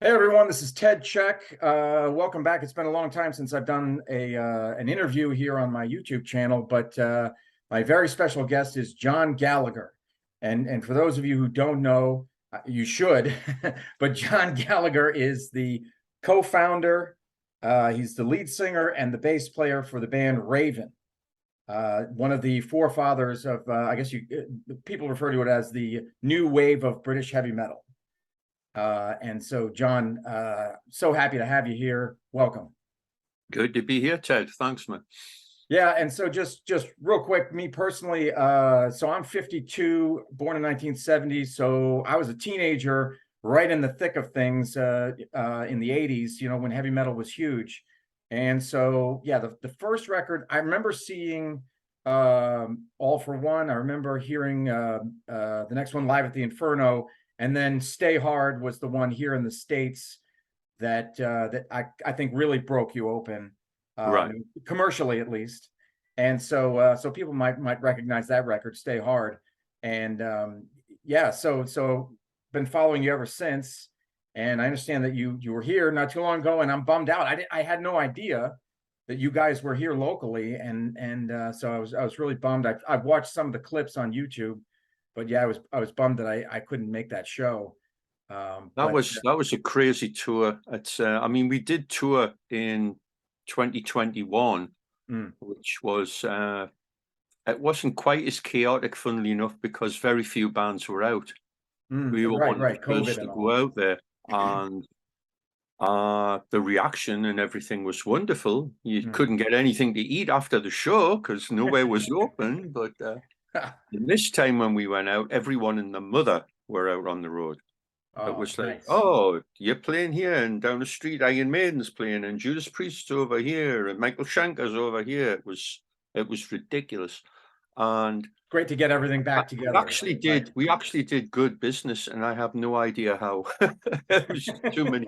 Hey everyone, this is Ted Check. Welcome back. It's been a long time since I've done an interview here on my YouTube channel, but my very special guest is John Gallagher. And for those of you who don't know, you should, but John Gallagher is the co-founder. He's the lead singer and the bass player for the band Raven. One of the forefathers of, I guess people refer to it as the new wave of British heavy metal. And so, John, so happy to have you here. Welcome. Good to be here, Ted. Thanks, man. Yeah, and so just real quick, me personally, so I'm 52, born in 1970. So I was a teenager right in the thick of things in the 80s, when heavy metal was huge. And so, yeah, the first record, I remember seeing All for One. I remember hearing the next one, Live at the Inferno. And then Stay Hard was the one here in the States that I think really broke you open, Right. commercially at least. And so people might recognize that record, Stay Hard. And yeah, so been following you ever since. And I understand that you were here not too long ago, and I'm bummed out. I had no idea that you guys were here locally, and so I was really bummed. I've watched some of the clips on YouTube, but yeah, I was bummed that I couldn't make that show. That But was a crazy tour. It's I mean, we did tour in 2021, mm, which was it wasn't quite as chaotic, funnily enough, because very few bands were out. We were one of the right, COVID first to and go all. out there, and the reaction and everything was wonderful. You Mm. couldn't get anything to eat after the show because nowhere was open. But this time when we went out, everyone and their mother were out on the road. It Oh, was like, nice. oh, you're playing here, and down the street, Iron Maiden's playing, and Judas Priest's over here, and Michael Schenker's over here. It was ridiculous, and Great to get everything back together, right? we actually did good business, and I have no idea how. It was too many.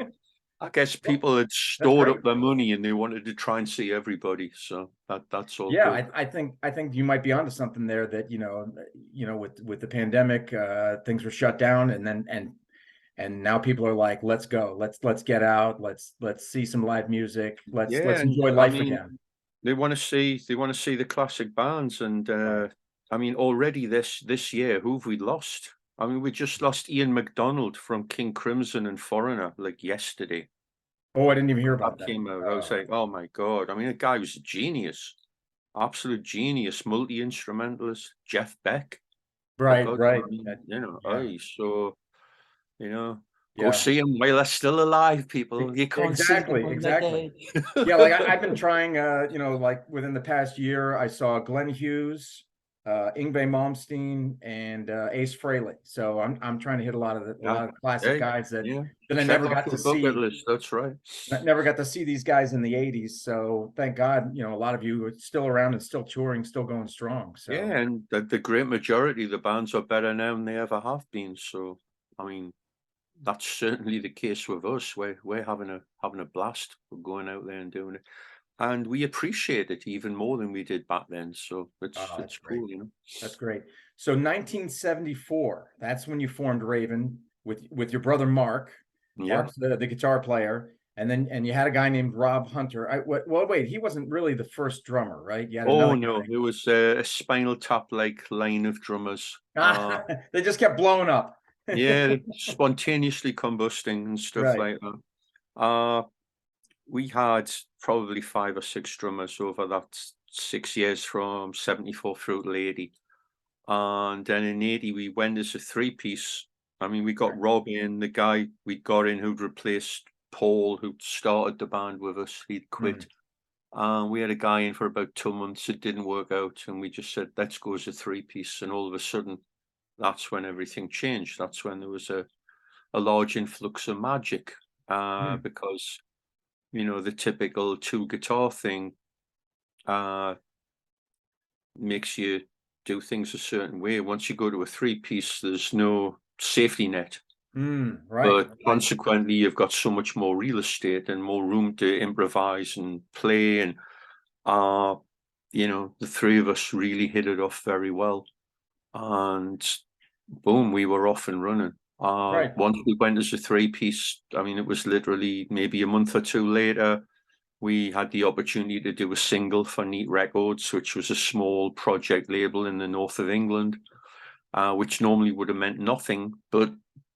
I guess Well, people had that's stored great. up their money, and they wanted to try and see everybody. So that's all Yeah, good. I think you might be onto something there that, with the pandemic, things were shut down, and then and now people are like, let's go, let's get out, let's see some live music, Yeah, let's and enjoy I life mean, again. they want to see the classic bands, and Right. I mean, already this year, who have we lost? I mean, we just lost Ian McDonald from King Crimson and Foreigner like yesterday. Oh, I didn't even hear When that about that. came out, I was Oh, like, oh my God. I mean, the guy was a genius, absolute genius, multi-instrumentalist, Jeff Beck, for right, God, right. I mean, Yeah, so, you know, go yeah. see him while they're still alive, people. You can't see them Exactly, when they're exactly. dead. Yeah, like I've been trying, like within the past year, I saw Glenn Hughes, Yngwie Malmsteen, and Ace Frehley. So I'm trying to hit a Yeah. lot of classic Hey, guys yeah. that I Check never off got to your bucket see. list. That's right. Never got to see these guys in the 80s. So thank God, a lot of you are still around and still touring, still going strong. Yeah, So and the great majority of the bands are better now than they ever have been. So, I mean, that's certainly the case with us. We're having a blast. We're going out there and doing it, and we appreciate it even more than we did back then. So that's it's great. cool, you know. That's great. So 1974, that's when you formed Raven with your brother Mark. Yeah. Mark's the guitar player, and you had a guy named Rob Hunter. Well, wait, he wasn't really the first drummer, right? You had Oh another no, it was a Spinal Tap like line of drummers. guy. They just kept blowing up. Yeah, spontaneously combusting and stuff Right. like that. Uh, we had probably 5 or 6 drummers over that 6 years from 74 through to 80. And then in 80, we went as a 3-piece. I mean, we got Right. Rob in, the guy we got in who'd replaced Paul, who started the band with us. He'd Mm, quit. We had a guy in for about 2 months. It didn't work out. And we just said, let's go as a 3-piece. And all of a sudden, that's when everything changed. That's when there was a large influx of magic, mm, because the typical 2 guitar thing makes you do things a certain way. Once you go to a 3-piece, there's no safety net, right. but consequently, you've got so much more real estate and more room to improvise and play. And uh, the three of us really hit it off very well, and boom, we were off and running. Right. Once we went as a three-piece, I mean, it was literally maybe a month or two later, we had the opportunity to do a single for Neat Records, which was a small project label in the north of England, which normally would have meant nothing, but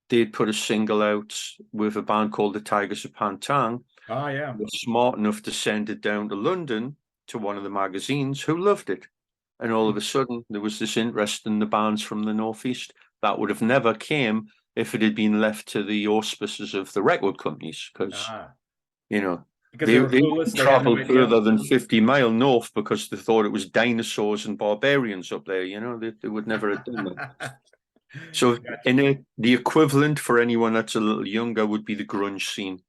they'd put a single out with a band called the Tigers of Pantang. Oh, yeah. Were smart enough to send it down to London to one of the magazines who loved it. And all of a sudden, there was this interest in the bands from the Northeast that would have never came if it had been left to the auspices of the record companies, because, Ah, you know, because they they were clueless. wouldn't They had no travel idea. further than 50 mile north because they thought it was dinosaurs and barbarians up there. You know, they would never have done that. So Gotcha. the equivalent for anyone that's a little younger would be the grunge scene,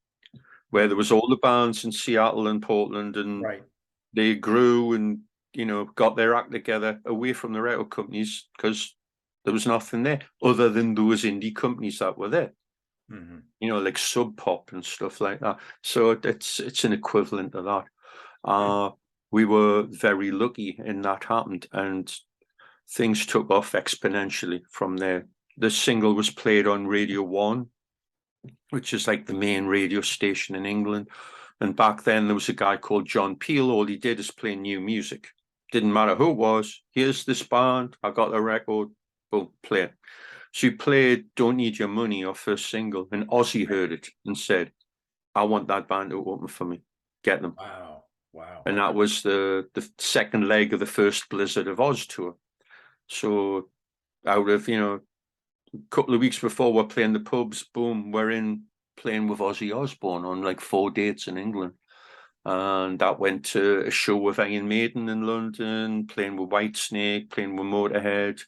where there Mhm. was all the bands in Seattle and Portland, and Right. they grew and, got their act together away from the record companies because there was nothing there other than those indie companies that were there, Mhm. like Sub Pop and stuff like that. So it's an equivalent of that. We were very lucky in that happened, and things took off exponentially from there. The single was played on Radio 1, which is like the main radio station in England. And back then there was a guy called John Peel. All he did is play new music. Didn't matter who it was. Here's this band. I got the record. Boom, play it. So he played Don't Need Your Money, our first single. And Ozzy heard it and said, I want that band to open for me. Get them. Wow. Wow. And that was the second leg of the first Blizzard of Oz tour. So out of, a couple of weeks before we're playing the pubs, boom, we're in playing with Ozzy Osbourne on like 4 dates in England. And that went to a show with Iron Maiden in London, playing with Whitesnake, playing with Motorhead,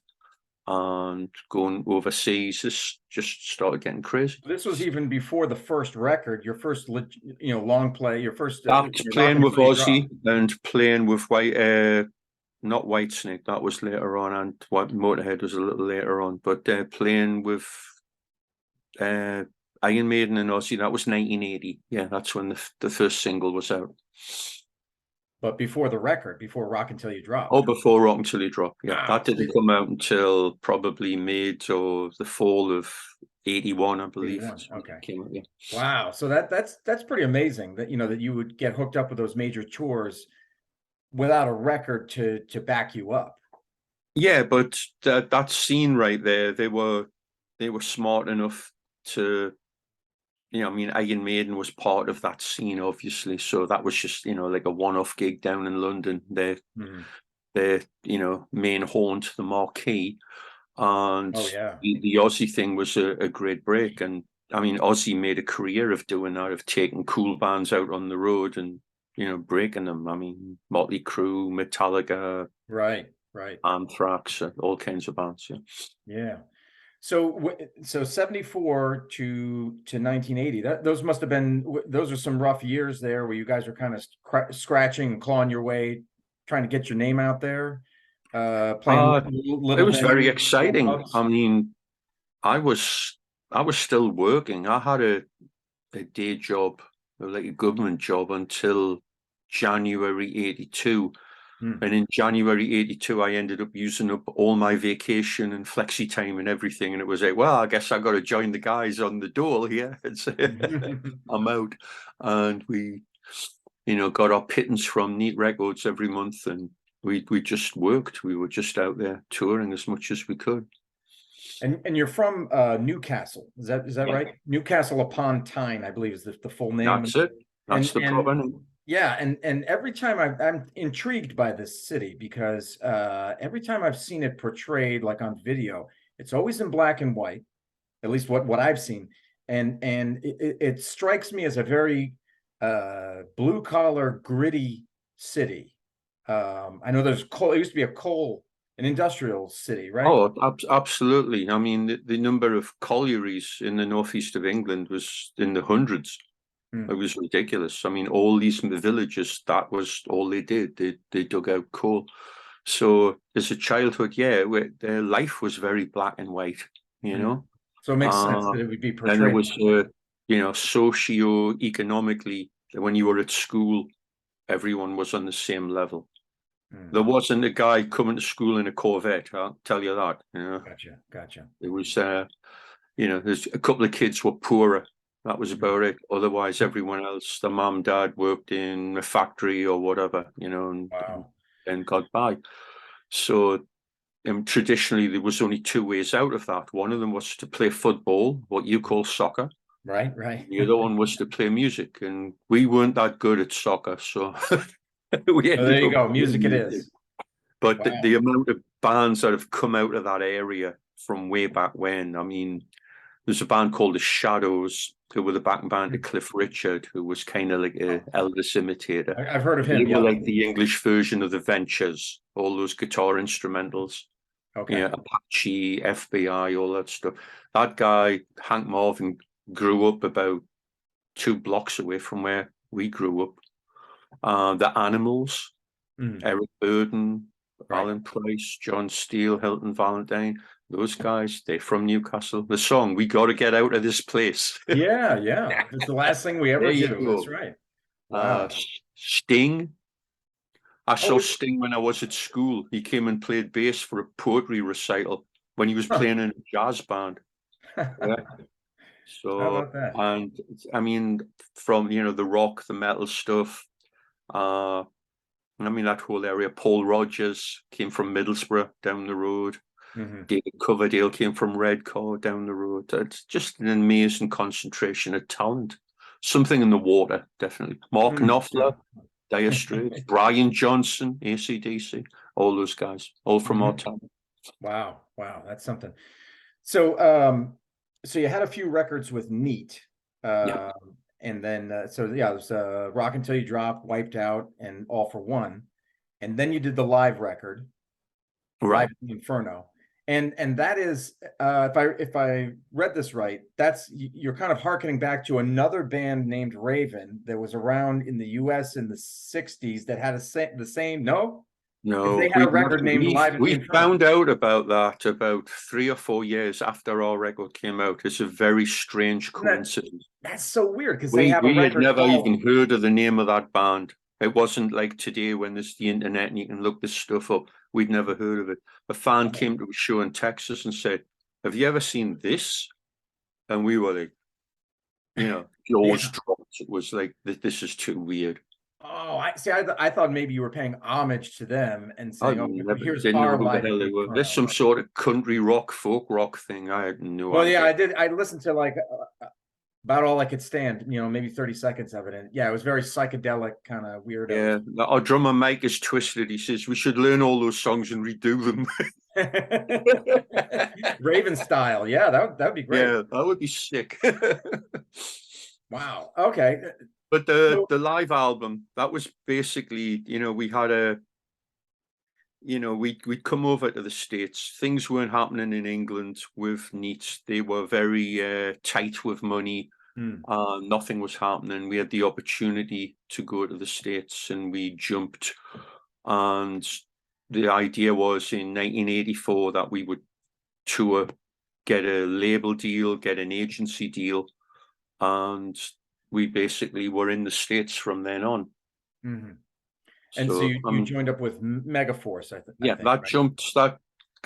and going overseas. This just started getting crazy. This was even before the first record, your first, long play, your first That's rock playing with until you drop. Ozzy and playing with not Whitesnake, that was later on, and Motorhead was a little later on, but playing with Iron Maiden and Ozzy, that was 1980. Yeah, that's when the first single was out. But before the record, before Rock Until You Drop. Oh, before Rock Until You Drop. Yeah, Wow. that didn't come out until probably mid or the fall of 81, I believe. 81. Okay. Came out, yeah. Wow. So that's pretty amazing that that you would get hooked up with those major tours without a record to back you up. Yeah, but that scene right there, they were smart enough to, I mean, Iron Maiden was part of that scene, obviously. So that was just, like a one-off gig down in London. Their main haunt, the Marquee. And Oh yeah. the Aussie thing was a great break. And I mean, Aussie made a career of doing that, of taking cool bands out on the road and, breaking them. I mean, Motley Crue, Metallica, Right. Right. Anthrax, all kinds of bands. Yeah. Yeah. So 74 to 1980. Those must have been those are some rough years there where you guys are kind of scratching and clawing your way, trying to get your name out there, playing It little was very venues, little exciting. pubs. I mean, I was still working. I had a day job, like a government job, until January 82. Hmm. And in January 82, I ended up using up all my vacation and flexi time and everything. And it was like, well, I guess I got to join the guys on the dole here. I'm out. And we, got our pittance from Neat Records every month. And we just worked. We were just out there touring as much as we could. And you're from Newcastle, is that Yeah. right? Newcastle upon Tyne, I believe is the full name. That's it. That's the And proper name. yeah, and every time I'm intrigued by this city because every time I've seen it portrayed like on video, it's always in black and white, at least what I've seen, and it strikes me as a very blue collar, gritty city. I know there's coal. It used to be an industrial city, right? Oh, absolutely. I mean, the number of collieries in the northeast of England was in the hundreds. It Hmm. was ridiculous. I mean, all these villages, that was all they did. They dug out coal. So as a childhood, yeah, their life was very black and white, you Hmm. know. So it makes sense Uh, that it would be and it portrayed was, that way. socio-economically, when you were at school, everyone was on the same level. There Hmm. wasn't a guy coming to school in a Corvette, I'll tell you that, Gotcha. It was, there's a couple of kids were poorer. That was about it. Otherwise, everyone else, the mum, dad worked in a factory or whatever, Wow. and got by. So traditionally, there was only two ways out of that. One of them was to play football, what you call soccer. Right, right. The other one was to play music, and we weren't that good at soccer, so we Oh, there ended you up go. playing Music it music. is. But Wow. the amount of bands that have come out of that area from way back when, I mean, there's a band called the Shadows, who were the backing band to Cliff Richard, who was kind of like a Elvis imitator. I've heard of They him. were Yeah. like the English version of the Ventures, all those guitar instrumentals. Okay. Yeah, Apache, FBI, all that stuff. That guy, Hank Marvin, grew up about 2 blocks away from where we grew up. The Animals, Eric Burden, Right. Alan Price, John Steele, Hilton Valentine, those guys, they're from Newcastle. The song, "We Got to Get Out of This Place." Yeah, yeah. It's the last thing we ever There you do. That's go. right. Uh, Wow. Sting. I Oh, saw Sting when I was at school. He came and played bass for a poetry recital when he was playing in a jazz band. Yeah. how So, about that? and I mean, from the rock, the metal stuff. I mean, that whole area. Paul Rogers came from Middlesbrough down the road. Hmm. David Coverdale came from Redcar down the road. It's just an amazing concentration of talent. Something in the water, definitely. Mark Knopfler, Dire Straits, Brian Johnson, AC/DC, all those guys, all from our town. Wow, wow, that's something. So, so you had a few records with Neat, Yeah, and then so yeah, it was Rock Until You Drop, Wiped Out, and All for One, and then you did the live record, right. Live in the Inferno, and that is, if I read this right, you're kind of hearkening back to another band named Raven that was around in the U.S. in the '60s that had the same, no, because they No, had a record named Live at the we Inferno. found out about that about 3 or 4 years after our record came out. It's a very strange coincidence. That's so weird because they have a We had record never called. even heard of the name of that band. It wasn't like today when there's the internet and you can look this stuff up. We'd never heard of it. A fan came to a show in Texas and said, "Have you ever seen this?" And we were like, jaws Yeah. dropped. It was like, "This is too weird." Oh, I see. I thought maybe you were paying homage to them and I saying, "Oh, never here's didn't know our who the Live at hell the they were. There's Inferno." some sort of country rock, folk rock thing. I had no Well, yeah, idea. I did. I listened to like about all I could stand. Maybe 30 seconds of it, and yeah, it was very psychedelic, kind of weirdo. Yeah, our drummer Mike is twisted. He says we should learn all those songs and redo them. Raven style, yeah, that'd be great. Yeah, that would be sick. Wow. Okay. But So, the live album, that was basically, we had we'd come over to the States. Things weren't happening in England with Neat. They were very tight with money. Nothing was happening. We had the opportunity to go to the States and we jumped. And the idea was in 1984 that we would tour, get a label deal, get an agency deal. And we basically were in the States from then on. mhm. And so So, you joined up with Megaforce, I yeah, think, right? that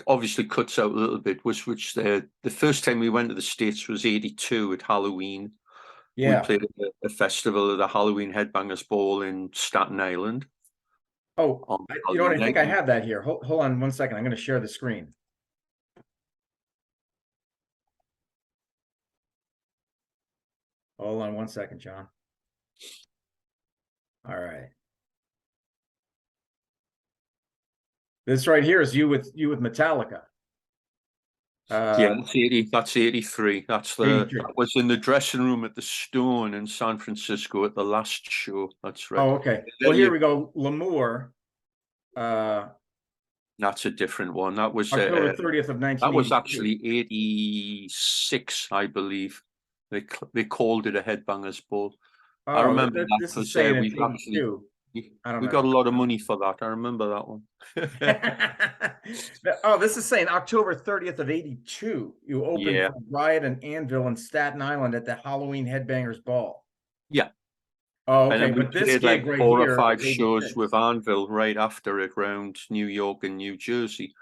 obviously cuts out a little bit, which the first time we went to the States was 82 at Halloween. We Yeah. played at a festival at the Halloween Headbangers Ball in Staten Island Oh, on you know what? Halloween I think night. I have that here. Hold on one second. I'm going to share the screen. Hold on one second, John. All right. This right here is you with Metallica. Yeah, that's 83. That 83. was in the dressing room at the Stone in San Francisco at the last show. That's right. Oh, okay. Then Well, here we go. L'Amour, that's a different one. October 30th of That was 1982. actually 86, I believe. They called it a Headbangers Ball. I Oh, remember that this is because saying it's we've actually 82. I don't we got know. a lot of money for that. I remember that one. Oh, this is saying October 30th of 82. You opened Yeah, for Riot and Anvil in Staten Island at the Halloween Headbangers Ball. yeah. Oh, And okay. then we But this played gig like right 4 or 5 here, shows 86. with Anvil right after it around New York and New Jersey.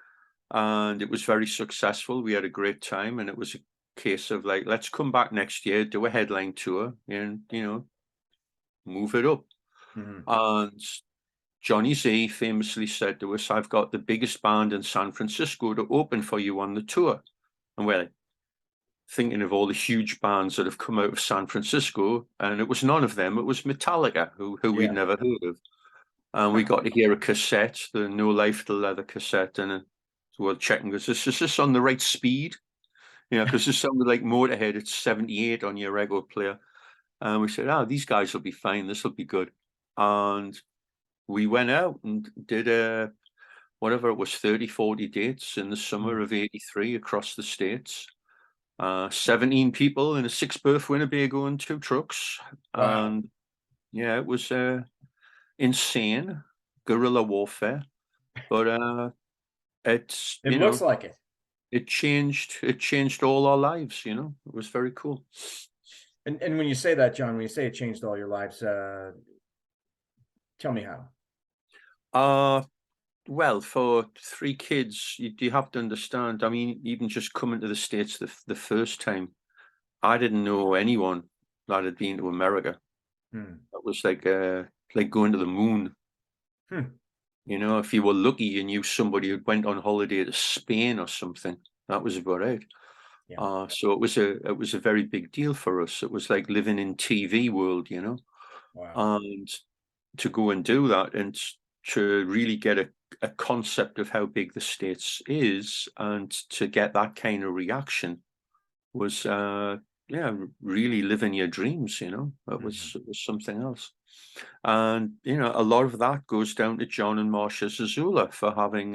And it was very successful. We had a great time, and it was case of like, let's come back next year, do a headline tour, and move it up. Mhm. And Johnny Z famously said to us, "I've got the biggest band in San Francisco to open for you on the tour." And we're like, thinking of all the huge bands that have come out of San Francisco, and it was none of them. It was Metallica, who we'd Yeah. never heard of. And we got to hear a cassette, the No Life to Leather cassette, and so we're checking, is this on the right speed? Because it sounded like Motorhead, it's 78 on your record player. And we said, these guys will be fine, this will be good. And we went out and did whatever it was, 30, 40 dates in the summer of 83 across the States. 17 people in a 6-berth Winnebago and 2 trucks. Wow. And yeah, it was insane guerrilla warfare, but it's It looks like it. it changed all our lives. It was very cool. And when you say that, John, when you say it changed all your lives, tell me how. Well, for 3 kids, you have to understand. I mean, even just coming to the States the first time, I didn't know anyone that had been to America. Hmm. That was like going to the moon. Hmm. If you were lucky, you knew somebody who went on holiday to Spain or something. That was about it. Yeah. So it was a very big deal for us. It was like living in TV world, Wow. and to go and do that and to really get a concept of how big the States is and to get that kind of reaction was really living your dreams. It Mhm. was something else. And a lot of that goes down to John and Marcia Zazula for having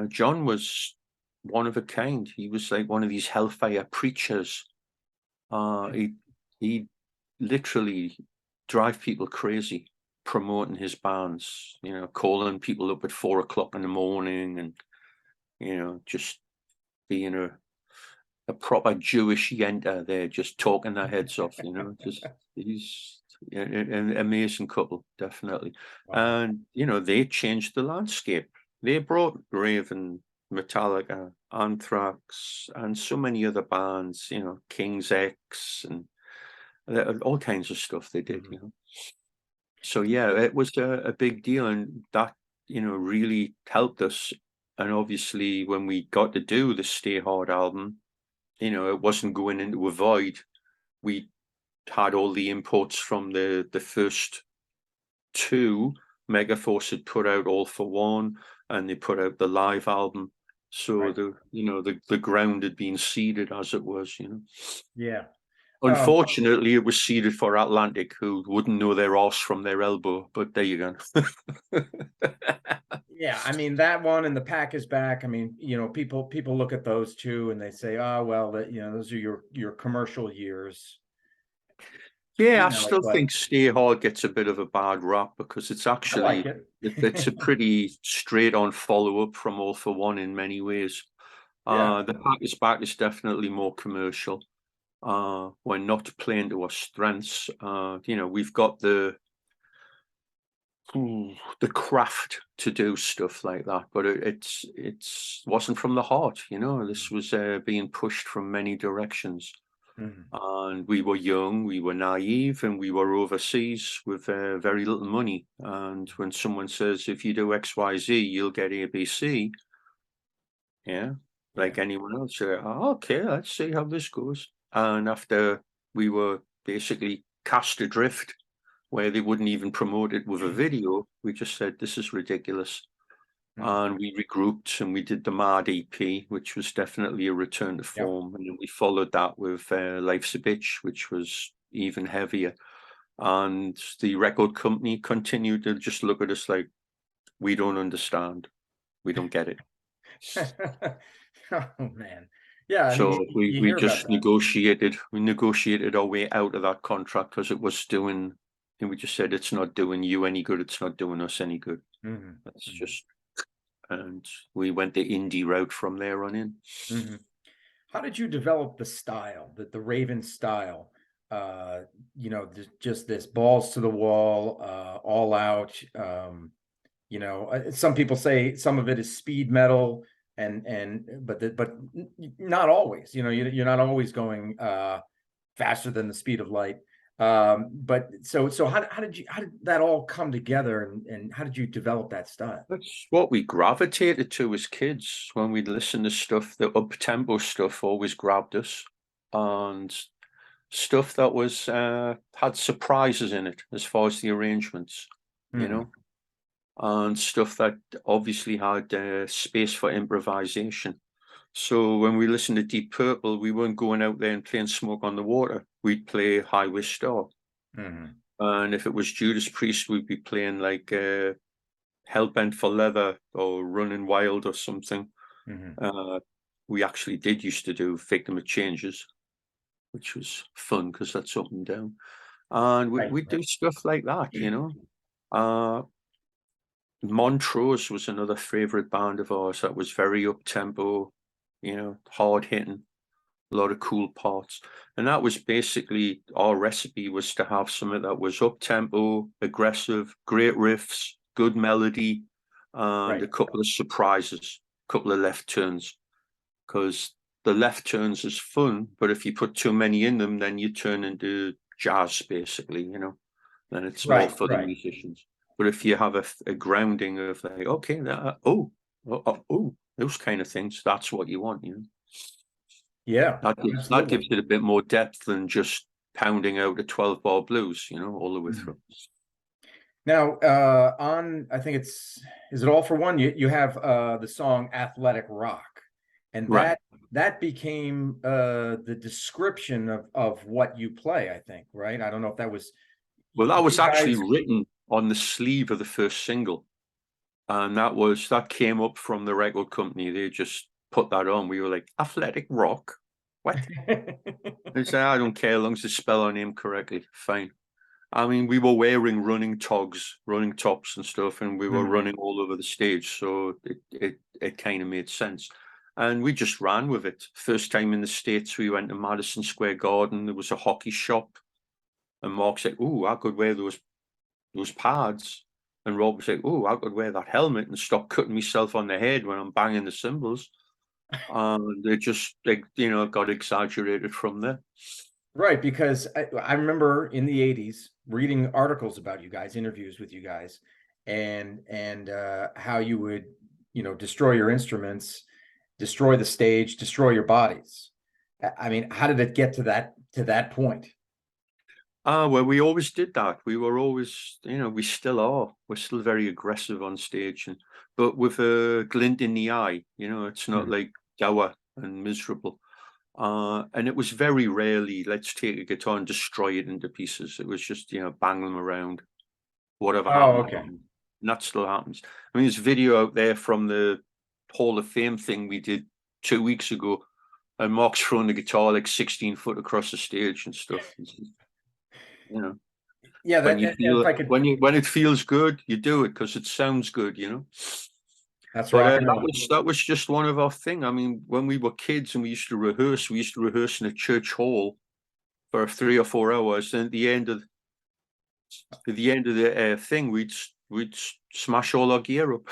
John was one of a kind. He was like one of these hellfire preachers. He literally drive people crazy promoting his bands, calling people up at 4 o'clock in the morning and, just being a proper Jewish yenta there, just talking their heads off, just he's an amazing couple, definitely. Wow. And, they changed the landscape. They brought Raven, Metallica, Anthrax, and so many other bands, King's X, and all kinds of stuff they did, Mhm. So yeah, it was a big deal, and that really helped us. And obviously, when we got to do the Stay Hard album, it wasn't going into a void. We had all the imports from the first 2. Megaforce had put out All for One, and they put out the live album. So Right. the ground had been seeded, as it was. Yeah. Um, Unfortunately, it was seeded for Atlantic, who wouldn't know their arse from their elbow. But there you go. yeah, I mean that one and the Pack is Back. I mean, people look at those two and they say, "Oh, well, those are your commercial years." Yeah, I still But think Stay Hard gets a bit of a bad rap because it's I like actually it. it's a pretty straight on follow up from All for One in many ways. Yeah. The Pack is Back is definitely more commercial. We're not playing to our strengths. We've got the craft to do stuff like that, but it's wasn't from the heart. This was being pushed from many directions. Mhm. And we were young, we were naive, and we were overseas with very little money. And when someone says, if you do X, Y, Z, you'll get ABC, yeah, Yeah. like anyone else, okay, let's see how this goes. And after we were basically cast adrift, where they wouldn't even promote it with a video, we just said, this is ridiculous. Mhm. And we regrouped and we did the Mad EP, which was definitely a return to Yep. form. And then we followed that with Life's a Bitch, which was even heavier. And the record company continued to just look at us like, we don't understand. We don't get it. Oh man. Yeah, I mean So you we hear about just that. negotiated our way out of that contract because it was doing, and we just said, it's not doing you any good. It's not doing us any good. Mhm. That's Mhm. just, and we went the indie route from there on in. Mhm. How did you develop the style, the Raven style? Just this balls to the wall, all out. Some people say some of it is speed metal. but not always. You're not always going faster than the speed of light. But so how did that all come together, and how did you develop that style? That's what we gravitated to as kids when we'd listen to stuff. The up-tempo stuff always grabbed us, and stuff that was had surprises in it as far as the arrangements, you Mhm. know, and stuff that obviously had space for improvisation. So when we listened to Deep Purple, we weren't going out there and playing Smoke on the Water. We'd play Highway Star. Mhm. And if it was Judas Priest, we'd be playing like Hellbent for Leather or Running Wild or something. Mhm. Uh, we actually did used to do Victim of Changes, which was fun because that's up and down. And Right, we right. do stuff like that, you know. Uh, Montrose was another favorite band of ours that was very up tempo, you know, hard hitting, a lot of cool parts. And that was basically our recipe, was to have something that was up tempo, aggressive, great riffs, good melody, and Right. a couple of surprises, a couple of left turns. Because the left turns is fun, but if you put too many in them, then you turn into jazz, basically, you know. Then it's more Right, for the right. musicians. But if you have a grounding of like, okay, those kind of things, that's what you want, you know. Yeah, That gives absolutely. it a bit more depth than just pounding out a 12-bar blues, you know, all the way Mhm. through. Now, I think is it All for One? You have the song Athletic Rock, and Right. that became the description of what you play, I think, right? I don't know if that was Well, that was you actually guys. written on the sleeve of the first single. And that came up from the record company. They just put that on. We were like, Athletic Rock? What? They said, I don't care, as long as they spell our name correctly. Fine. I mean, we were wearing running togs, running tops and stuff, and we were Mhm. running all over the stage. So it kind of made sense. And we just ran with it. First time in the States, we went to Madison Square Garden. There was a hockey shop. And Mark said, "Oh, I could wear those pads." And Rob was like, "Oh, I could wear that helmet and stop cutting myself on the head when I'm banging the cymbals." And they got exaggerated from there. Right, because I remember in the 80s reading articles about you guys, interviews with you guys, and how you would, destroy your instruments, destroy the stage, destroy your bodies. I mean, how did it get to that point? Well, we always did that. We were always, we still are. We're still very aggressive on stage, but with a glint in the eye. It's not Hmm. like dour and miserable. And it was very rarely, let's take a guitar and destroy it into pieces. It was just, bang them around. Whatever Oh, happened, okay. happened. And that still happens. I mean, there's video out there from the Hall of Fame thing we did 2 weeks ago, and Mark's throwing the guitar like 16 foot across the stage and stuff. You know, Yeah, when you if feel it, I could, when it feels good, you do it because it sounds good. that's But rock and that roll. was just one of our thing. I mean, when we were kids and we used to rehearse in a church hall for 3 or 4 hours. And at the end of the thing, we'd smash all our gear up.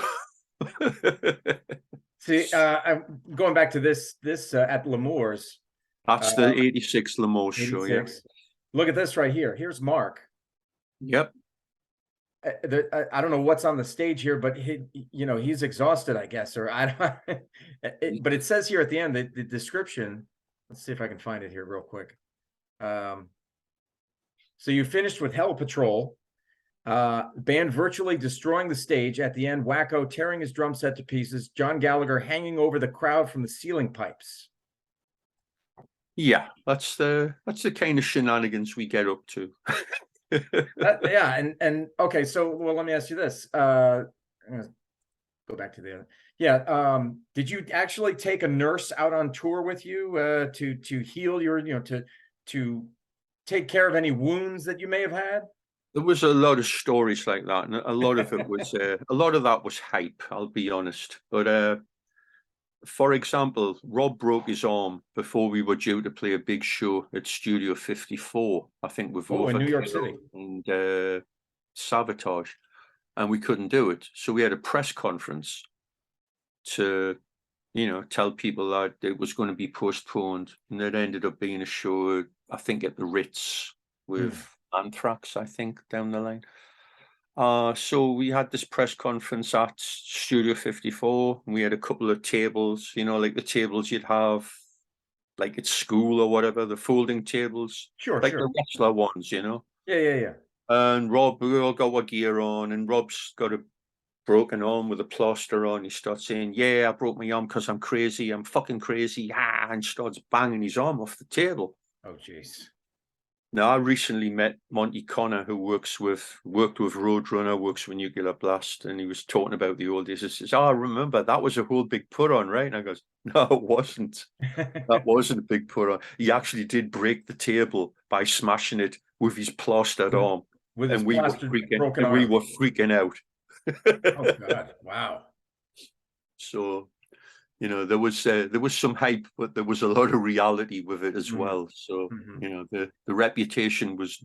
See, I'm going back to this at L'Amour's, That's uh, the '86 Limoges show, yeah. 86. Look at this right here. Here's Mark. Yep. I don't know what's on the stage here, but he's exhausted, I guess, or I don't. But it says here at the end the description. Let's see if I can find it here real quick. Um, so you finished with Hell Patrol, band virtually destroying the stage at the end. Wacko tearing his drum set to pieces. John Gallagher hanging over the crowd from the ceiling pipes. Yeah, that's the kind of shenanigans we get up to. Yeah, and okay, so well, let me ask you this. Go back to the other. Yeah. Did you actually take a nurse out on tour with you to heal your, to take care of any wounds that you may have had? There was a lot of stories like that, and a lot of it was a lot of that was hype, I'll be honest. But for example, Rob broke his arm before we were due to play a big show at Studio 54, I think with Oh, in New York Overkill City. and Sabotage, and we couldn't do it. So we had a press conference to tell people that it was going to be postponed, and it ended up being a show, I think, at the Ritz with Hmm. Anthrax, I think, down the line. So we had this press conference at Studio 54, and we had a couple of tables, like the tables you'd have like at school or whatever, the folding tables, Sure, like the sure. wrestler ones, Yeah, yeah, yeah. And Rob, we all got our gear on, and Rob's got a broken arm with a plaster on. He starts saying, "Yeah, I broke my arm because I'm crazy. I'm fucking crazy." And starts banging his arm off the table. Oh, jeez. Now, I recently met Monty Connor, who worked with Roadrunner, works with Nuclear Blast, and he was talking about the old days. He says, "Oh, I remember that was a whole big put on, right?" And I goes, "No, it wasn't. That wasn't a big put on. He actually did break the table by smashing it with his plastered with, arm, with his and we were plastered freaking, broken arm. out." Oh God! Wow. So, there was some hype, but there was a lot of reality with it as Mm-hmm. well. So, Mm-hmm. the reputation was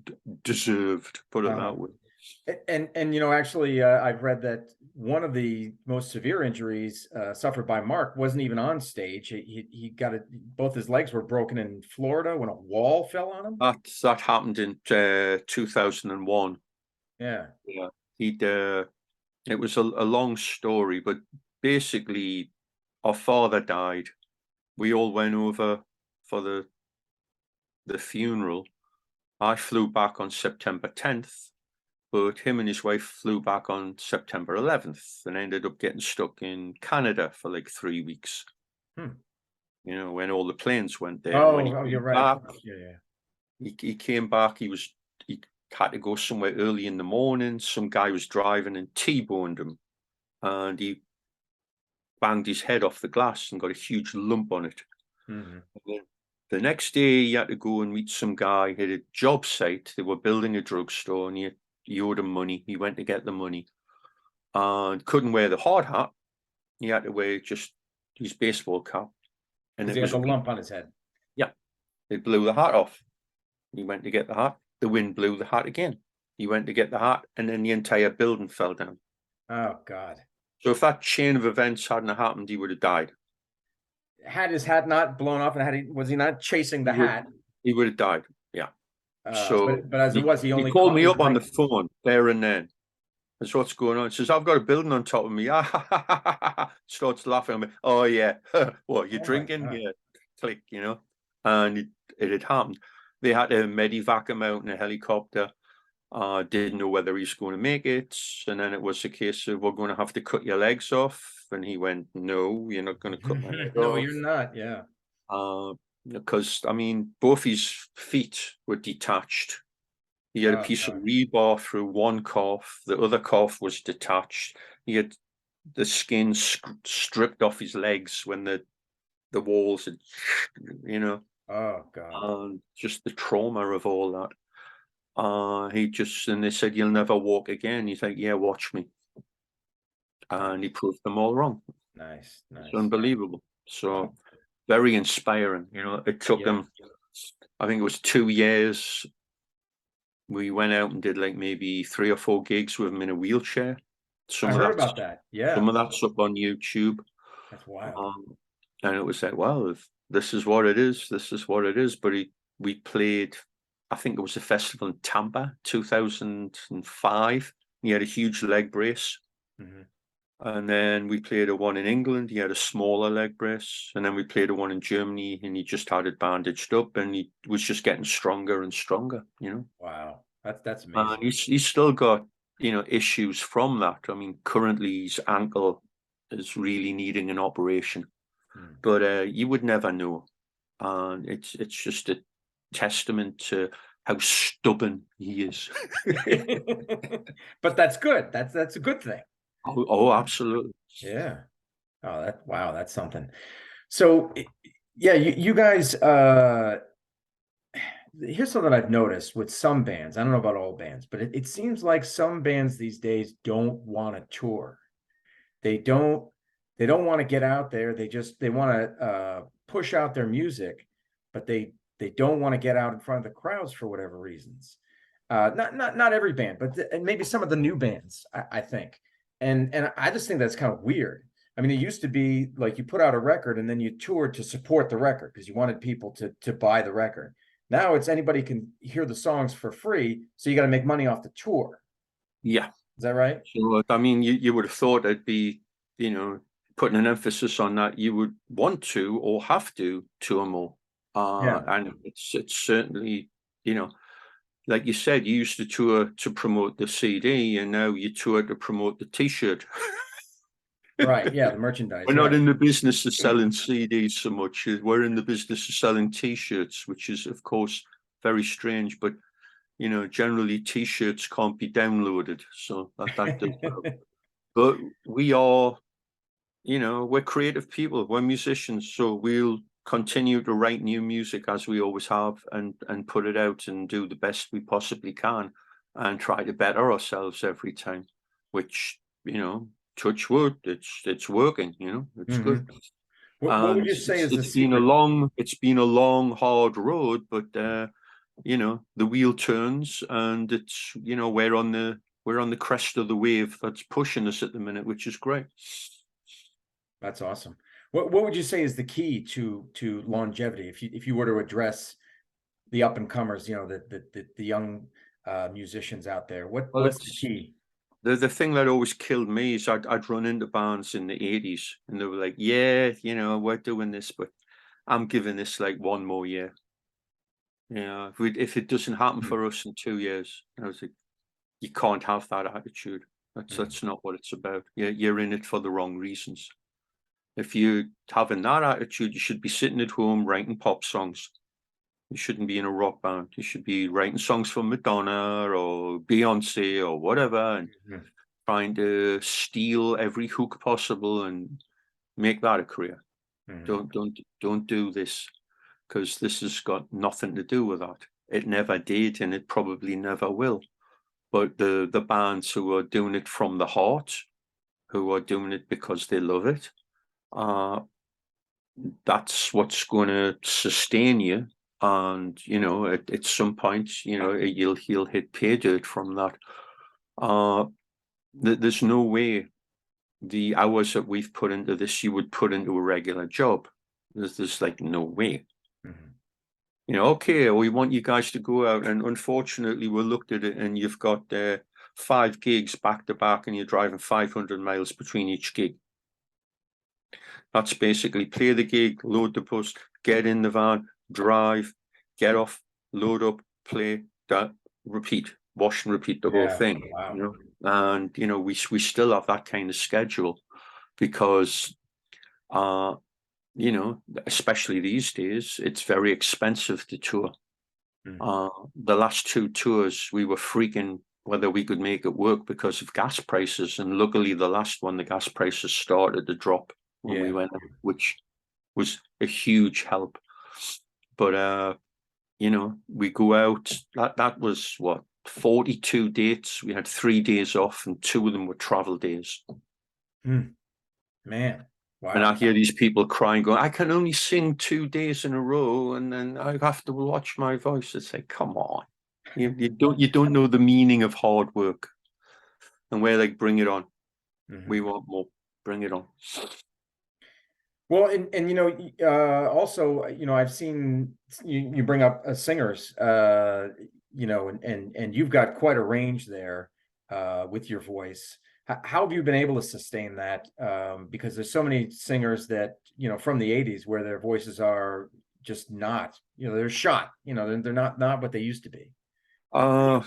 deserved, put it Uh-huh. that way. And actually, I've read that one of the most severe injuries suffered by Mark wasn't even on stage. He got it. Both his legs were broken in Florida when a wall fell on him. That happened in 2001. Yeah. Yeah, it was a long story, but basically, our father died. We all went over for the funeral. I flew back on September 10th, but him and his wife flew back on September 11th and ended up getting stuck in Canada for like 3 weeks. Hmm. When all the planes went there, and when he Oh, you're came right. Of back, course. Yeah, yeah. he came back. He had to go somewhere early in the morning. Some guy was driving and T-boned him, and he banged his head off the glass and got a huge lump on it. Mm-hmm. The next day, he had to go and meet some guy at a job site. They were building a drugstore, and he owed him money. He went to get the money and couldn't wear the hard hat. He had to wear just his baseball cap, and Because it he had was the lump on his head. yeah. It blew the hat off. He went to get the hat. The wind blew the hat again. He went to get the hat, and then the entire building fell down. Oh God! So if that chain of events hadn't happened, he would have died. Had his hat not blown off, and was he not chasing He the would, hat? he would have died. Yeah. So But as it was, he he only called caught me his up on leg. the phone there and then. That's what's going on. He says, "I've got a building on top of me." Starts laughing at me. "Oh yeah, what, you Oh my drinking?" God! Yeah, click, and it had happened. They had to medivac him out in a helicopter. Didn't know whether he's going to make it, and then it was a case of, "We're going to have to cut your legs off," and he went, "No, you're not going to cut my leg No, off." you're not. Yeah. Because I mean, both his feet were detached. He had a Oh piece of God. rebar through one calf. The other calf was detached. He had the skin stripped off his legs when the walls had, Oh God. and just the trauma of all that. And they said, "You'll never walk again." He's like, "Yeah, watch me." And he Nice. proved them all wrong. Nice. It's Nice. unbelievable. Wow. So very inspiring. It took Yeah. him, I think it was 2 years. We went out and did like maybe 3 or 4 gigs with him in a wheelchair. I Some of heard that's about that. some Yeah. of that's up on YouTube. That's wild. And it was like, well, if this is what it is, this is what it is. But we played, I think it was a festival in Tampa, 2005. He had a huge leg brace. Hmm. And then we played a one in England. He had a smaller leg brace. And then we played a one in Germany, and he just had it bandaged up, and he was just getting stronger and stronger. Wow. That's And amazing. he's still got, issues from that. I mean, currently his ankle is really needing an operation, Hmm. but you would never know. And it's just a testament to how stubborn he is. But that's good. That's a good thing. Oh, absolutely. Yeah. Oh, wow, that's something. So yeah, you guys here's something I've noticed with some bands. I don't know about all bands, but it seems like some bands these days don't want to tour. They don't want to get out there. They want to push out their music, but they don't want to get out in front of the crowds for whatever reasons. Not every band, but and maybe some of the new bands, I think. And I just think that's kind of weird. I mean, it used to be like you put out a record and then you toured to support the record because you wanted people to buy the record. Now it's anybody can hear the songs for free, so you got to make money off the tour. Yeah. Is that right? So, I mean, you would have thought it'd be, putting an emphasis on that. You would want to or have to tour more. Yeah. And it's certainly, like you said, you used to tour to promote the CD, and now you tour to promote the T-shirt. Right. Yeah. The merchandise. We're not Right. in the business of selling CDs so much. We're in the business of selling T-shirts, which is, of course, very strange. But generally T-shirts can't be downloaded, so that does help. But we are, we're creative people. We're musicians, so we'll continue to write new music as we always have, and put it out and do the best we possibly can, and try to better ourselves every time. Which, touch wood, it's working. It's good. What would And you say is the it's been a secret? long, hard road, but the wheel turns, and it's we're on the crest of the wave that's pushing us at the minute, which is great. That's awesome. What would you say is the key to longevity if you were to address the up and comers, the young musicians out there? Well, What's the it's key? the thing that always killed me is I'd run into bands in the 80s, and they were like, yeah, we're doing this, but I'm giving this like one more year. If it doesn't happen for us in 2 years, I was like, you can't have that attitude. That's not what it's about. You're in it for the wrong reasons. If you're having that attitude, you should be sitting at home writing pop songs. You shouldn't be in a rock band. You should be writing songs for Madonna or Beyonce or whatever, and trying to steal every hook possible and make that a career. Don't do this, because this has got nothing to do with that. It never did, and it probably never will. But the bands who are doing it from the heart, who are doing it because they love it, that's what's going to sustain you. And at some point, you'll hit pay dirt from that. There's no way the hours that we've put into this you would put into a regular job. There's like no way. Okay, we want you guys to go out, and unfortunately we looked at it, and you've got 5 gigs back to back, and you're driving 500 miles between each gig. That's basically play the gig, load the bus, get in the van, drive, get off, load up, play, that, repeat, wash and repeat the whole thing. Wow. And we still have that kind of schedule, because especially these days, it's very expensive to tour. The last 2 tours, we were freaking whether we could make it work because of gas prices. And luckily, the last one, the gas prices started to drop when we went, which was a huge help. But we go out. That was what, 42 dates. We had 3 days off, and 2 of them were travel days. Man. Wow. And I hear these people crying, going, I can only sing 2 days in a row, and then I have to watch my voice. And say, come on, you don't know the meaning of hard work. And we're like, bring it on. We want more. Bring it on. Well, and also, I've seen you bring up singers, and you've got quite a range there with your voice. How have you been able to sustain that? Because there's so many singers that, from the 80s where their voices are just not, they're shot, they're not what they used to be. Well,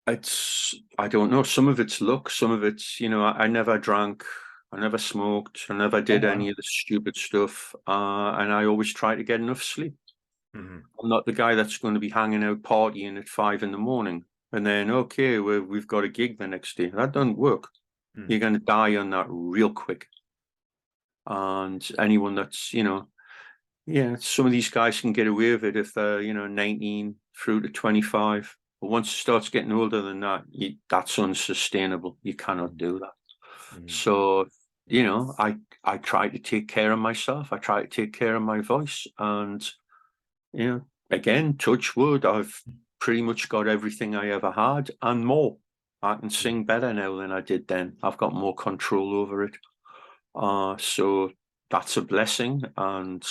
I don't know. Some of it's luck. Some of it's, I never drank. I never smoked. I never did any of the stupid stuff. And I always try to get enough sleep. I'm not the guy that's going to be hanging out partying at 5 a.m. and then, okay, we've got a gig the next day. That doesn't work. You're going to die on that real quick. And anyone that's, some of these guys can get away with it if they're, 19 through to 25. But once it starts getting older than that, that's unsustainable. You cannot do that. So, I try to take care of myself. I try to take care of my voice. And, again, touch wood, I've pretty much got everything I ever had and more. I can sing better now than I did then. I've got more control over it. So that's a blessing, and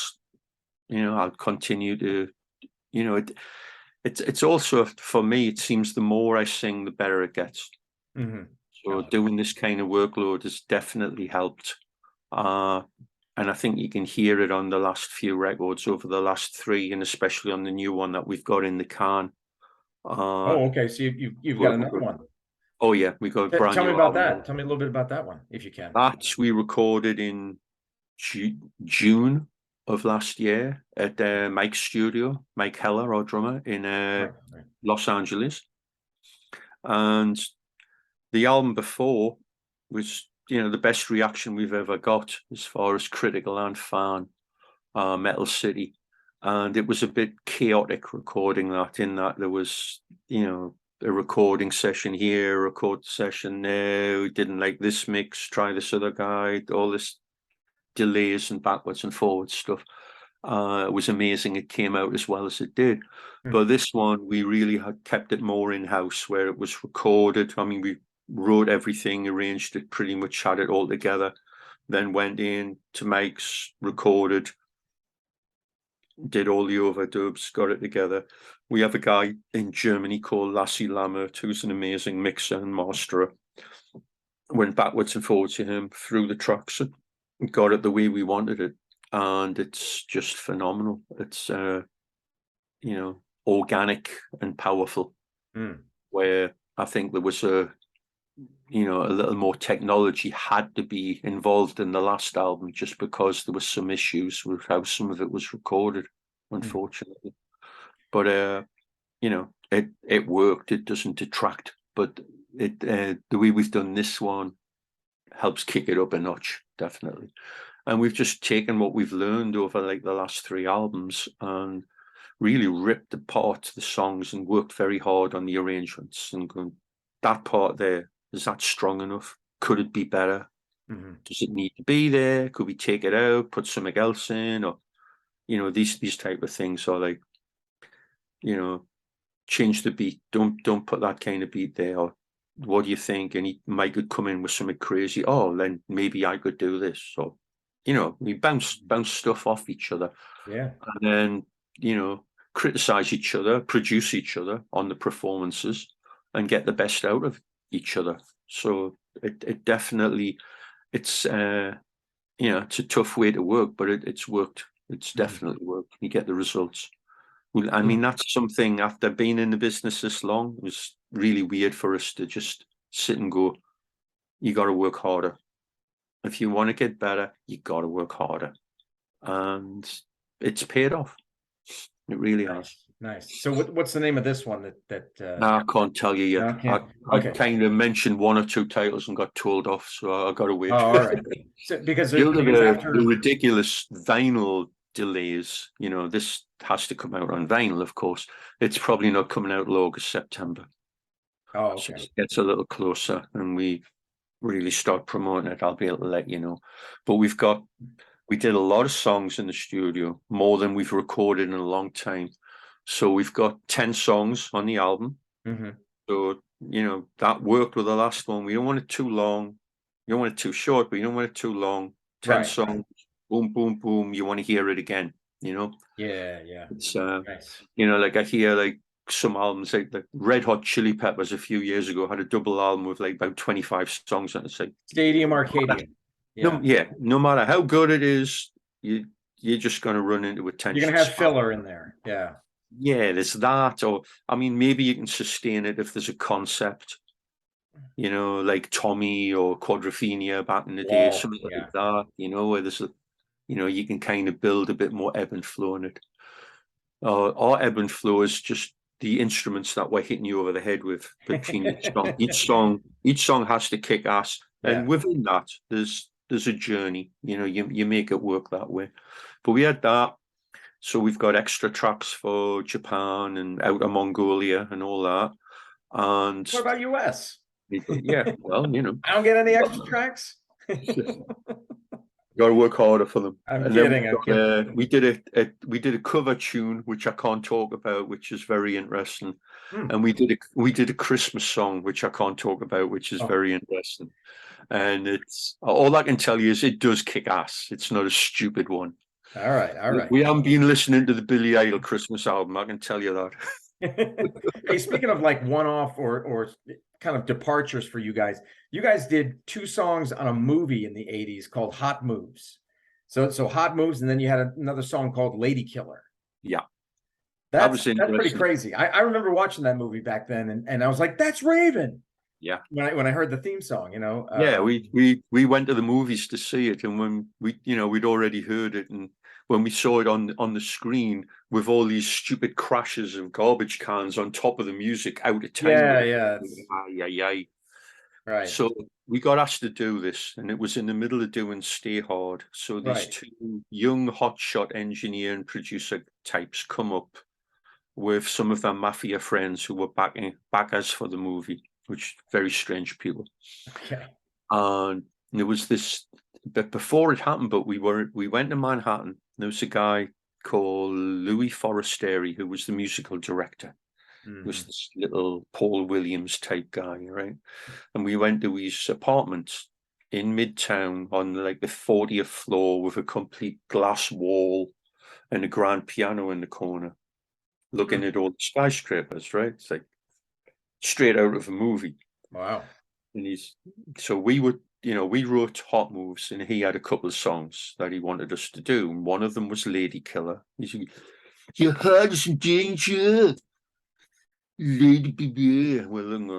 I'll continue to, it's also, for me, it seems the more I sing, the better it gets. Mm-hmm. So doing this kind of workload has definitely helped. And I think you can hear it on the last few records over the last 3, and especially on the new one that we've got in the can. Oh, okay. So you've got another one. Oh yeah, we got a brand Tell me new about album. that. Tell me a little bit about that one, if you can. That we recorded in June of last year at Mike's studio, Mike Heller, our drummer, in Right. Los Angeles. And the album before was, the best reaction we've ever got as far as critical and fan, Metal City. And it was a bit chaotic recording that, in that there was, a recording session here, a record session there. We didn't like this mix, try this other guy, all this delays and backwards and forwards stuff. It was amazing it came out as well as it did. But this one, we really had kept it more in-house, where it was recorded. I mean, we wrote everything, arranged it, pretty much had it all together, then went in to Mike's, recorded, did all the overdubs, got it together. We have a guy in Germany called Lassie Lammert, who's an amazing mixer and masterer. Went backwards and forwards to him through the tracks and got it the way we wanted it. And it's just phenomenal. It's, organic and powerful, where I think there was a little more technology had to be involved in the last album, just because there was some issues with how some of it was recorded, unfortunately. But it worked. It doesn't detract, but the way we've done this one helps kick it up a notch, definitely. And we've just taken what we've learned over like the last 3 albums and really ripped apart the songs and worked very hard on the arrangements and going, that part there, is that strong enough? Could it be better? Does it need to be there? Could we take it out, put something else in? Or, these type of things are like, change the beat. Don't put that kind of beat there. Or what do you think? And Mike could come in with something crazy. Oh, then maybe I could do this. So, we bounce stuff off each other. Yeah. And then, criticize each other, produce each other on the performances, and get the best out of each other. So it definitely, it's it's a tough way to work, but it's worked. It's definitely worked. You get the results. Well, I mean, that's something, after being in the business this long, it was really weird for us to just sit and go, you got to work harder. If you want to get better, you got to work harder. And it's paid off. It really has. Nice. So what's the name of this one that No, I can't tell you yet. No, I kind of mentioned 1 or 2 titles and got told off, so I got to wait. Oh, all right. So because after the ridiculous vinyl delays, this has to come out on vinyl, of course. It's probably not coming out till August, September. Oh, okay. So it gets a little closer and we really start promoting it, I'll be able to let you know. But we did a lot of songs in the studio, more than we've recorded in a long time. So we've got 10 songs on the album. So, that worked with the last one. We don't want it too long. You don't want it too short, but you don't want it too long. 10 songs, boom, boom, boom. You want to hear it again, Yeah. It's, nice. like I hear like some albums, like the Red Hot Chili Peppers a few years ago had a double album with like about 25 songs, and it's like Stadium Arcadia. No matter how good it is, you're just going to run into attention. You're going to have filler in there. Yeah, there's that. Or, I mean, maybe you can sustain it if there's a concept, like Tommy or Quadrophenia back in the day, something like that, where there's you can kind of build a bit more ebb and flow in it. Our ebb and flow is just the instruments that we're hitting you over the head with between each song. Each song has to kick ass. And within that, there's a journey, you make it work that way. But we had that. So we've got extra tracks for Japan and Outer Mongolia and all that. And what about US? Yeah, well, I don't get any extra tracks. Got to work harder for them. I'm And then kidding. I'm kidding. we did a cover tune which I can't talk about, which is very interesting. Hmm. And we did a Christmas song which I can't talk about, which is Oh, very interesting. And it's all I can tell you is it does kick ass. It's not a stupid one. all right. All right. We haven't been listening to the Billy Idol Christmas album, I can tell you that. Hey, speaking of like one-off or kind of departures for you guys did two songs on a movie in the 80s called Hot Moves. So Hot Moves, and then you had another song called Lady Killer. Yeah, that That's was pretty interesting. crazy. I remember watching that movie back then, and I was like, that's Raven. Yeah. When I heard the theme song, you know. Yeah, we went to the movies to see it, and when we'd already heard it, and when we saw it on the screen with all these stupid crashes of garbage cans on top of the music out of time with Yeah, it. yeah, Ay, ay, ay. right, So we got asked to do this, and it was in the middle of doing Stay Hard. So these right. two young hotshot engineer and producer types come up with some of their mafia friends who were backers for the movie, which very strange people. Okay. And there was this, but before it happened, but we went to Manhattan. There was a guy called Louis Forestieri who was the musical director. He was Mhm. this little Paul Williams type guy, right? And we went to his apartment in Midtown on like the 40th floor with a complete glass wall and a grand piano in the corner, looking Hmm. at all the skyscrapers, right? It's like straight out of a movie. Wow. And so we wrote Hot Moves, and he had a couple of songs that he wanted us to do. And one of them was Lady Killer. He said, "Your heart is in danger, Lady Baby." We're looking,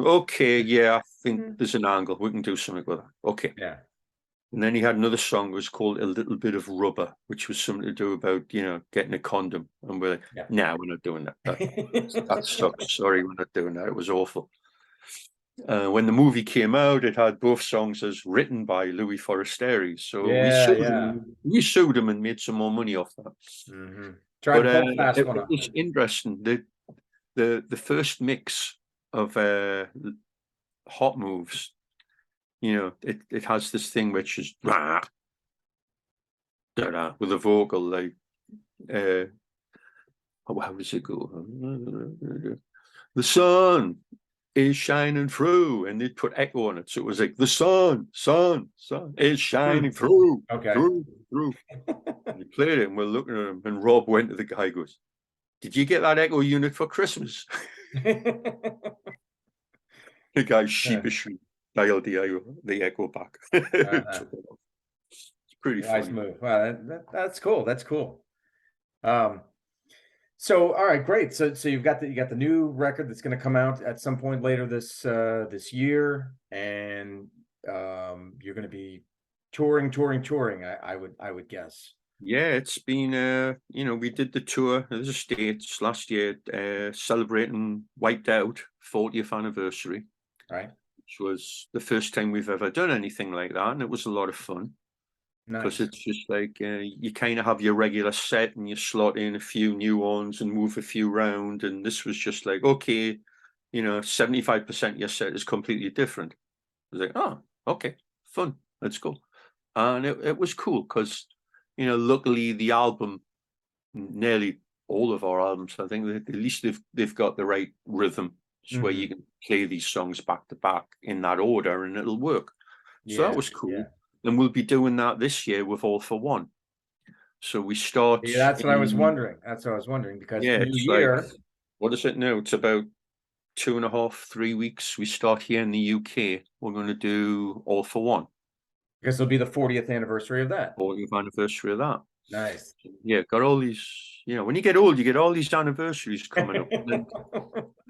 okay, yeah, I think Hmm. there's an angle. We can do something with that. Okay. Yeah. And then he had another song that was called A Little Bit of Rubber, which was something to do about, getting a condom. And we're like, Yeah. no, we're not doing that. That sucks. Sorry, we're not doing that. It was awful. When the movie came out, it had both songs as written by Louis Forestieri. So Yeah, yeah. we sued him and made some more money off that. Hmm. Try But to pull a fast one it on was him. interesting. The first mix of Hot Moves, it has this thing which is with a vocal like how does it go? The sun is shining through, and they'd put echo on it. So it was like the sun is shining Hmm. through, Okay. through. And he played it, and we're looking at him, and Rob went to the guy, goes, "Did you get that echo unit for Christmas?" The guy sheepishly dialed the echo back. Uh-huh. It's pretty Wise funny. move. Wow, that's cool. That's cool. Um, so all right, great. So you got the new record that's going to come out at some point later this year, and you're going to be touring. I would guess. Yeah, it's been we did the tour of the States last year, celebrating Wiped Out 40th anniversary, Right. which was the first time we've ever done anything like that, and it was a lot of fun because Nice. it's just like you kind of have your regular set and you slot in a few new ones and move a few round, and this was just like, okay, 75% of your set is completely different. It was like, oh, okay, fun, let's go. And it was cool because, luckily the album, nearly all of our albums, I think that at least they've got the right rhythm, so where you Hmm. can play these songs back to back in that order and it'll work. So that Yeah. was cool. Yeah. And we'll be doing that this year with All for One. So we start Yeah. That's what I was in, wondering. That's what I was wondering because yeah, New it's like, Year. what is it now? It's about 2.5, 3 weeks. We start here in the UK. We're going to do All for One, Because it'll be the 40th anniversary of that. 40th anniversary of that. Nice. Yeah, got all these, when you get old, you get all these anniversaries coming up. And,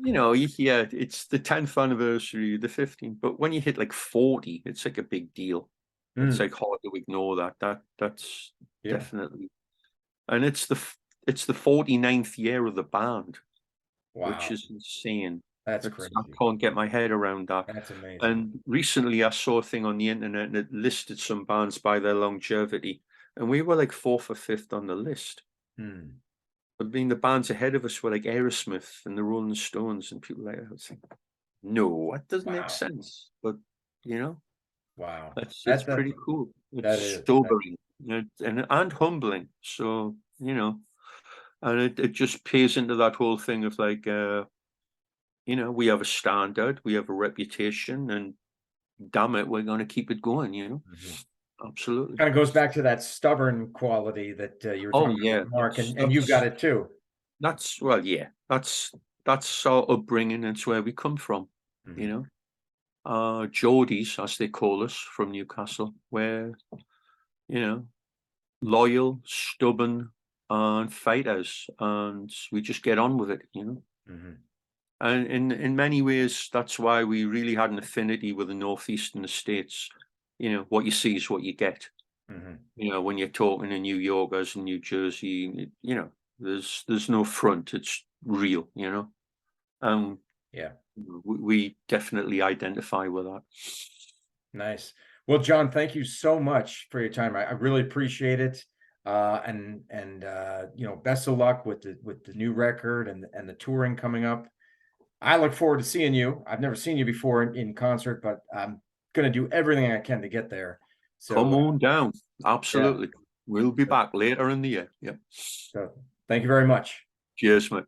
yeah, it's the 10th anniversary, the 15th, but when you hit like 40, it's like a big deal. It's Mm, like hard to ignore that. That's yeah. definitely, and it's the 49th year of the band, which Wow. is insane. That's I crazy. can't get my head around that. That's amazing. And recently I saw a thing on the internet and it listed some bands by their longevity, and we were like fourth or fifth on the list. Hmm. I mean, the bands ahead of us were like Aerosmith and the Rolling Stones and people like that. I was like, no, that doesn't make Wow. sense. But you know, Wow. It's That pretty cool. that It's is sobering, and humbling. So, and it just pays into that whole thing of like, we have a standard, we have a reputation, and damn it, we're going to keep it going. Absolutely. kind of goes back to that stubborn quality that you were Oh talking yeah, about, Mark, and you've got it too. well, yeah, that's our upbringing. It's where we come from. You Mhm. know, Geordies, as they call us, from Newcastle, where you know loyal, stubborn, and fighters, and we just get on with it. Mhm. And in many ways, that's why we really had an affinity with the Northeast and the States. What you see is what you get. Mhm. When you're talking to New Yorkers and New Jersey, there's no front. It's real. Um, Yeah. we definitely identify with that. Nice. Well, John, thank you so much for your time. I really appreciate it. And best of luck with the new record and the touring coming up. I look forward to seeing you. I've never seen you before in concert, but I'm gonna do everything I can to get there. Come So on down. yeah. Absolutely. We'll be back later in the year. Yeah. So thank you very much. Cheers, mate.